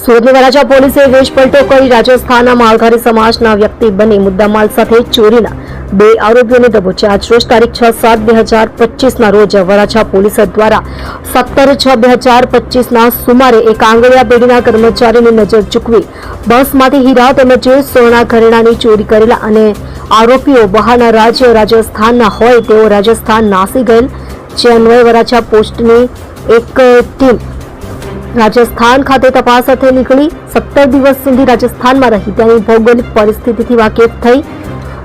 સુરતની વરાછા પોલીસે વેશપલટો કરી રાજસ્થાનના માલધારી સમાજના વ્યક્તિ બની મુદ્દામાલ સાથે ચોરીના 2 આરોપીઓને દબોચ્યા. આજરોજ તારીખ 6/7/2025ના રોજ વરાછા પોલીસ દ્વારા 17/6/2025ના સુમારે એક આંગળીયા પેઢીના કર્મચારીની નજર ચૂકવી બસમાંથી હીરા તેમજ સોના ઘરેણાની ચોરી કરેલા અને આરોપીઓ બહારના રાજ્ય રાજસ્થાનના હોય તેઓ રાજસ્થાન નાસી ગયેલ. જે અન્વયે વરાછા પોસ્ટની એક ટીમ રાજસ્થાન ખાતે તપાસ અર્થે નીકળી 17 દિવસ સુધી રાજસ્થાનમાં રહી ત્યાંની ભૌગોલિક પરિસ્થિતિથી વાકેફ થઈ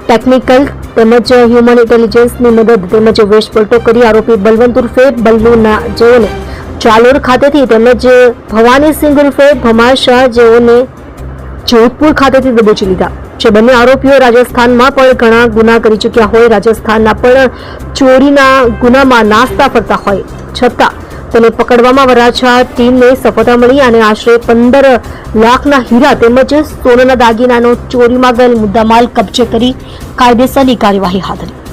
ટેકનિકલ તેમજ હ્યુમન ઇન્ટેલિજન્સની મદદ તેમજ વેશપલટો કરી આરોપી બલવંત ઉર્ફે બલ્લુના જેઓને ચાલોર ખાતેથી તેમજ ભવાનીસિંહ ઉર્ફે ભમાશા જેઓને જોધપુર ખાતેથી દબોચી લીધા. જે બંને આરોપીઓ રાજસ્થાનમાં પણ ઘણા ગુના કરી ચૂક્યા હોય, રાજસ્થાનના પણ ચોરીના ગુનામાં નાસ્તા ફરતા હોય છતાં તેને પકડવામાં વરાછા ટીમને સફળતા મળી અને આશરે 15 લાખના હીરા તેમજ સોનાના દાગીનાનો ચોરીમાં ગયેલ મુદ્દામાલ કબજે કરી કાયદેસરની કાર્યવાહી હાથ ધરી.